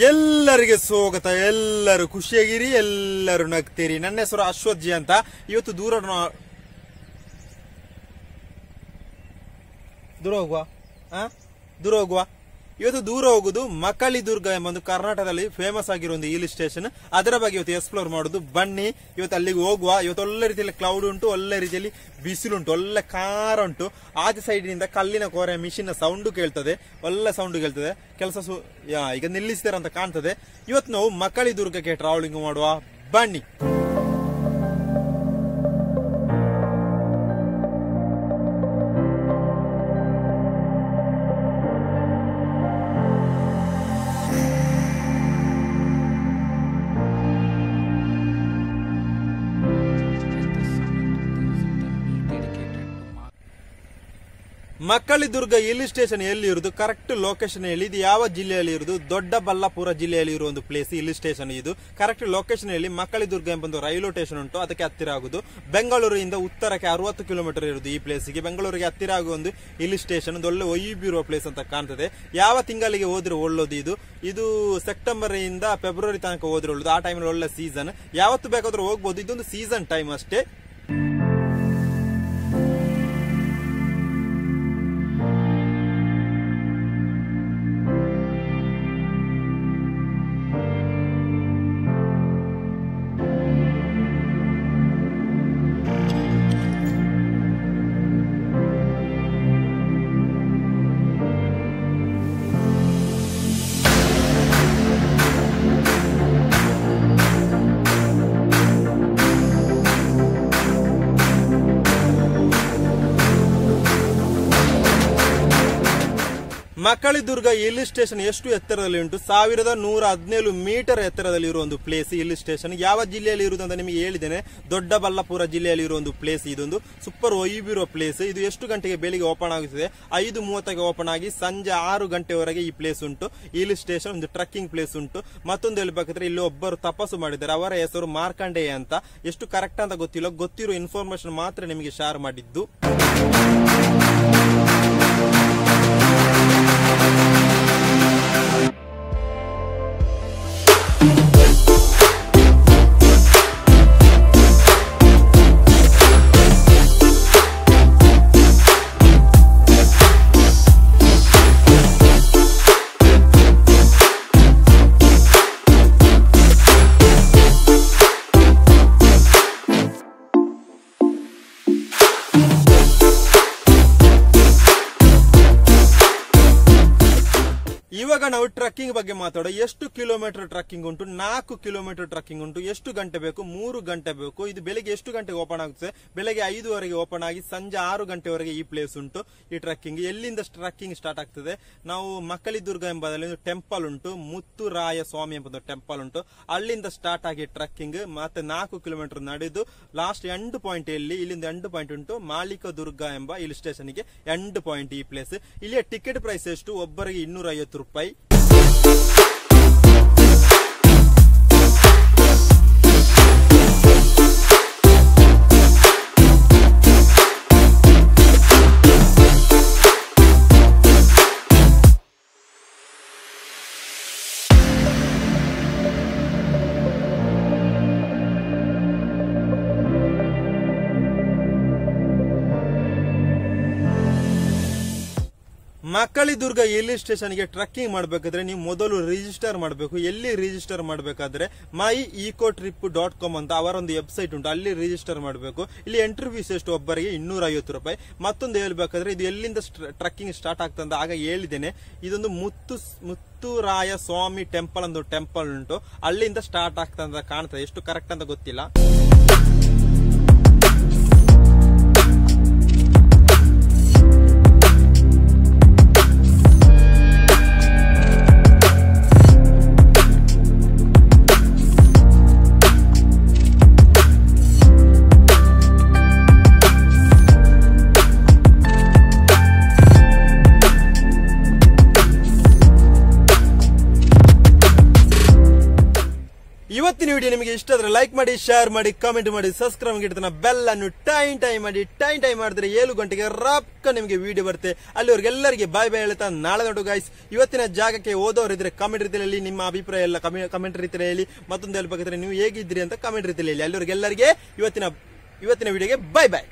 ಎಲ್ಲರಿಗೆ ಸ್ವಾಗತ. ಎಲ್ಲರೂ ಖುಷಿಯಾಗಿರಿ, ಎಲ್ಲರೂ ನಗ್ತೀರಿ. ನನ್ನ ಹೆಸರು ಅಶ್ವತ್ಜಿ ಅಂತ. ಇವತ್ತು ದೂರ ಹೋಗುವ ಇವತ್ತು ದೂರ ಹೋಗುದು ಮಕಲಿದುರ್ಗ ಎಂಬ ಒಂದು ಕರ್ನಾಟಕದಲ್ಲಿ ಫೇಮಸ್ ಆಗಿರೋ ಒಂದು ಹಿಲ್ ಸ್ಟೇಷನ್. ಅದರ ಬಗ್ಗೆ ಇವತ್ತು ಎಕ್ಸ್ಪ್ಲೋರ್ ಮಾಡುದು. ಬನ್ನಿ ಇವತ್ತು ಅಲ್ಲಿಗೆ ಹೋಗುವ. ಇವತ್ತು ಒಳ್ಳೆ ರೀತಿಯಲ್ಲಿ ಕ್ಲೌಡ್ ಉಂಟು, ಒಳ್ಳೆ ರೀತಿಯಲ್ಲಿ ಬಿಸಿಲುಂಟು, ಒಳ್ಳೆ ಖಾರ ಉಂಟು. ಆಚೆ ಸೈಡ್ ನಿಂದ ಕಲ್ಲಿನ ಕೋರೆ ಮಿಷಿನ್ ಸೌಂಡ್ ಕೇಳ್ತದೆ, ಒಳ್ಳೆ ಸೌಂಡ್ ಕೇಳ್ತದೆ. ಕೆಲಸ ಈಗ ನಿಲ್ಲಿಸ್ತಾರೆ ಅಂತ ಕಾಣ್ತದೆ. ಇವತ್ತು ನಾವು ಮಕಲಿದುರ್ಗಕ್ಕೆ ಟ್ರಾವೆಲಿಂಗ್ ಮಾಡುವ. ಬನ್ನಿ. ಮಕಲಿದುರ್ಗ ಹಿಲ್ ಸ್ಟೇಷನ್ ಎಲ್ಲಿ ಇರುವುದು, ಕರೆಕ್ಟ್ ಲೊಕೇಶನ್ ಹೇಳಿ. ಇದು ಯಾವ ಜಿಲ್ಲೆಯಲ್ಲಿ ಇರುವುದು? ದೊಡ್ಡಬಳ್ಳಾಪುರ ಜಿಲ್ಲೆಯಲ್ಲಿ ಇರುವ ಒಂದು ಪ್ಲೇಸ್ ಹಿಲ್ ಸ್ಟೇಷನ್. ಇದು ಕರೆಕ್ಟ್ ಲೊಕೇಶನ್ ಹೇಳಿ. ಮಕಲಿದುರ್ಗ ಎಂಬ ಒಂದು ರೈಲ್ವೆ ಸ್ಟೇಷನ್ ಉಂಟು, ಅದಕ್ಕೆ ಹತ್ತಿರ ಆಗುದು. ಬೆಂಗಳೂರಿನಿಂದ ಉತ್ತರಕ್ಕೆ 60 ಕಿಲೋಮೀಟರ್ ಇರುವುದು ಈ ಪ್ಲೇಸ್ಗೆ. ಬೆಂಗಳೂರಿಗೆ ಹತ್ತಿರ ಆಗುವ ಒಂದು ಹಿಲ್ ಸ್ಟೇಷನ್, ಒಂದು ಒಳ್ಳೆ ಒಯ್ಬಿರುವ ಪ್ಲೇಸ್ ಅಂತ ಕಾಣ್ತದೆ. ಯಾವ ತಿಂಗಳಿಗೆ ಹೋದ್ರೆ ಒಳ್ಳೋದು ಇದು ಸೆಪ್ಟೆಂಬರ್ ಇಂದ ಫೆಬ್ರವರಿ ತನಕ ಹೋದ್ರೆ ಒಳ್ಳೋದು. ಆ ಟೈಮಲ್ಲಿ ಒಳ್ಳೆ ಸೀಸನ್, ಯಾವತ್ತು ಬೇಕಾದ್ರೂ ಹೋಗ್ಬೋದು. ಇದೊಂದು ಸೀಸನ್ ಟೈಮ್ ಅಷ್ಟೇ. ಮಕಲಿದುರ್ಗ ಹಿಲ್ ಸ್ಟೇಷನ್ ಎಷ್ಟು ಎತ್ತರದಲ್ಲಿ ಉಂಟು? 1117 ಮೀಟರ್ ಎತ್ತರದಲ್ಲಿ ಇರುವ ಒಂದು ಪ್ಲೇಸ್ ಹಿಲ್ ಸ್ಟೇಷನ್. ಯಾವ ಜಿಲ್ಲೆಯಲ್ಲಿ ಇರುವುದು ಅಂತ ನಿಮಗೆ ಹೇಳಿದ್ದೇನೆ. ದೊಡ್ಡಬಳ್ಳಾಪುರ ಜಿಲ್ಲೆಯಲ್ಲಿ ಇರುವ ಒಂದು ಪ್ಲೇಸ್. ಇದೊಂದು ಸೂಪರ್ ವೈಬಿರುವ ಪ್ಲೇಸ್. ಇದು ಎಷ್ಟು ಗಂಟೆಗೆ ಬೆಳಿಗ್ಗೆ ಓಪನ್ ಆಗುತ್ತದೆ? 5:30ಗೆ ಓಪನ್ ಆಗಿ ಸಂಜೆ 6 ಗಂಟೆವರೆಗೆ ಈ ಪ್ಲೇಸ್ ಉಂಟು. ಹಿಲ್ ಸ್ಟೇಷನ್ ಒಂದು ಟ್ರೆಕ್ಕಿಂಗ್ ಪ್ಲೇಸ್ ಉಂಟು. ಮತ್ತೊಂದು ಹೇಳ್ಬೇಕಾದ್ರೆ ಇಲ್ಲಿ ಒಬ್ಬರು ತಪಸ್ಸು ಮಾಡಿದ್ದಾರೆ. ಅವರ ಹೆಸರು ಮಾರ್ಕಂಡೇಯ ಅಂತ. ಎಷ್ಟು ಕರೆಕ್ಟ್ ಅಂತ ಗೊತ್ತಿಲ್ಲ, ಗೊತ್ತಿರೋ ಇನ್ಫಾರ್ಮೇಶನ್ ಮಾತ್ರ ನಿಮಗೆ ಶೇರ್ ಮಾಡಿದ್ದು. ಇವಾಗ ನಾವು ಟ್ರಕ್ಕಿಂಗ್ ಬಗ್ಗೆ ಮಾತಾಡೋ. ಎಷ್ಟು ಕಿಲೋಮೀಟರ್ ಟ್ರಕ್ಕಿಂಗ್ ಉಂಟು? 4 ಕಿಲೋಮೀಟರ್ ಟ್ರಕ್ಕಿಂಗ್ ಉಂಟು. ಎಷ್ಟು ಗಂಟೆ ಬೇಕು? 3 ಗಂಟೆ ಬೇಕು. ಇದು ಬೆಳಿಗ್ಗೆ ಎಷ್ಟು ಗಂಟೆಗೆ ಓಪನ್ ಆಗುತ್ತೆ? ಬೆಳಿಗ್ಗೆ 5:00ವರೆಗೆ ಓಪನ್ ಆಗಿ ಸಂಜೆ 6 ಗಂಟೆವರೆಗೆ ಈ ಪ್ಲೇಸ್ ಉಂಟು. ಈ ಟ್ರಕ್ಕಿಂಗ್ ಎಲ್ಲಿಂದ ಟ್ರಕ್ಕಿಂಗ್ ಸ್ಟಾರ್ಟ್ ಆಗ್ತದೆ? ನಾವು ಮಕಲಿದುರ್ಗ ಎಂಬುದರಲ್ಲಿ ಒಂದು ಟೆಂಪಲ್ ಉಂಟು, ಮುತ್ತುರಾಯ ಸ್ವಾಮಿ ಎಂಬ ಟೆಂಪಲ್ ಉಂಟು. ಅಲ್ಲಿಂದ ಸ್ಟಾರ್ಟ್ ಆಗಿ ಟ್ರಕ್ಕಿಂಗ್ ಮತ್ತೆ 4 ಕಿಲೋಮೀಟರ್ ನಡೆದು ಲಾಸ್ಟ್ ಎಂಡ್ ಪಾಯಿಂಟ್ ಎಲ್ಲಿ ಇಲ್ಲಿಂದ ಎಂಡ್ ಪಾಯಿಂಟ್ ಉಂಟು ಮಾಲಿಕದುರ್ಗ ಎಂಬ ಹಿಲ್ ಸ್ಟೇಷನ್ ಗೆ ಎಂಡ್ ಪಾಯಿಂಟ್ ಈ ಪ್ಲೇಸ್. ಇಲ್ಲಿಯ ಟಿಕೆಟ್ ಪ್ರೈಸ್ ಎಷ್ಟು? ಒಬ್ಬರಿಗೆ 250 ರೂಪಾಯಿ. ಮಕಲಿದುರ್ಗ ಹಿಲ್ ಸ್ಟೇಷನ್ ಗೆ ಟ್ರಕ್ಕಿಂಗ್ ಮಾಡಬೇಕಾದ್ರೆ ನೀವು ಮೊದಲು ರಿಜಿಸ್ಟರ್ ಮಾಡಬೇಕು. ಎಲ್ಲಿ ರಿಜಿಸ್ಟರ್ ಮಾಡಬೇಕಾದ್ರೆ myecotrip.com ಅಂತ ಅವರೊಂದು ವೆಬ್ಸೈಟ್ ಉಂಟು, ಅಲ್ಲಿ ರಿಜಿಸ್ಟರ್ ಮಾಡಬೇಕು. ಇಲ್ಲಿ ಎಂಟ್ರಿ ಫೀಸ್ ಎಷ್ಟು? ಒಬ್ಬರಿಗೆ 250 ರೂಪಾಯಿ. ಮತ್ತೊಂದು ಹೇಳ್ಬೇಕಾದ್ರೆ ಇದು ಎಲ್ಲಿಂದ ಟ್ರಕ್ಕಿಂಗ್ ಸ್ಟಾರ್ಟ್ ಆಗ್ತದೆ ಅಂತ ಆಗ ಹೇಳಿದ್ದೇನೆ. ಇದೊಂದು ಮುತ್ತುರಾಯ ಸ್ವಾಮಿ ಟೆಂಪಲ್ ಒಂದು ಟೆಂಪಲ್ ಉಂಟು, ಅಲ್ಲಿಂದ ಸ್ಟಾರ್ಟ್ ಆಗ್ತದೆ ಅಂತ ಕಾಣ್ತದೆ. ಎಷ್ಟು ಕರೆಕ್ಟ್ ಅಂತ ಗೊತ್ತಿಲ್ಲ. ಇವತ್ತಿನ ವಿಡಿಯೋ ನಿಮಗೆ ಇಷ್ಟ ಆದ್ರೆ ಲೈಕ್ ಮಾಡಿ, ಶೇರ್ ಮಾಡಿ, ಕಾಮೆಂಟ್ ಮಾಡಿ, ಸಬ್ಸ್ಕ್ರೈಬ್ ಮಾಡಿ, ಬೆಲ್ ಅನ್ನು ಟೈಮ್ ಮಾಡಿ. ಟೈಮ್ ಮಾಡಿದ್ರೆ 7 ಗಂಟೆಗೆ ರಪ್ಕ ನಿಮಗೆ ವಿಡಿಯೋ ಬರುತ್ತೆ. ಅಲ್ಲಿವರೆಗೆ ಎಲ್ಲರಿಗೆ ಬಾಯ್ ಬಾಯ್ ಹೇಳ್ತಾ ನಾಳೆ ನೋಡು ಗೈಸ್. ಇವತ್ತಿನ ಜಾಗಕ್ಕೆ ಓದೋರಿದ್ರೆ ಕಮೆಂಟ್ ರೀತಿಯಲ್ಲಿ ನಿಮ್ಮ ಅಭಿಪ್ರಾಯ ಎಲ್ಲ ಕಮೆಂಟ್ ರೀತಿಯಲ್ಲಿ ಹೇಳಿ. ಮತ್ತೊಂದು ಹೇಳ್ಬೇಕಾದ್ರೆ ನೀವು ಹೇಗಿದ್ರಿ ಅಂತ ಕಮೆಂಟ್ ರೀತಿಯಲ್ಲಿ ಹೇಳಿ. ಅಲ್ಲಿವರೆಗೆ ಎಲ್ಲರಿಗೆ ಇವತ್ತಿನ ವಿಡಿಯೋಗೆ ಬಾಯ್ ಬಾಯ್.